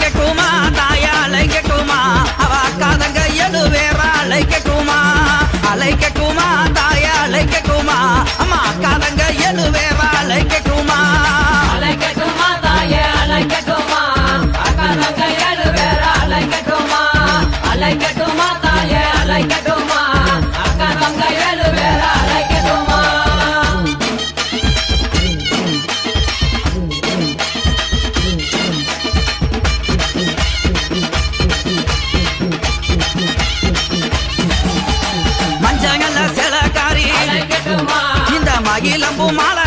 அழைக்கட்டுமா தாயா அழைக்கட்டுமா அவ அக்காதங்க எழுவேறா அழைக்கட்டுமா அழைக்கட்டுமா தாயா அழைக்கட்டுமா அம்மா அக்காதங்க எழுவேறா அழைக்கட்டுமா அழைக்கட்டுமா தாயே அழைக்கட்டுமா அக்காதங்க எழுவேறா அழைக்கட்டுமா அழைக்கட்டுமா தாயே அழைக்கட்டுமா அக்காதங்க எழுவேறா அழைக்கட்டுமா மஞ்சங்கல்ல சிலக்காரி இந்த மகிழம்பு மாலை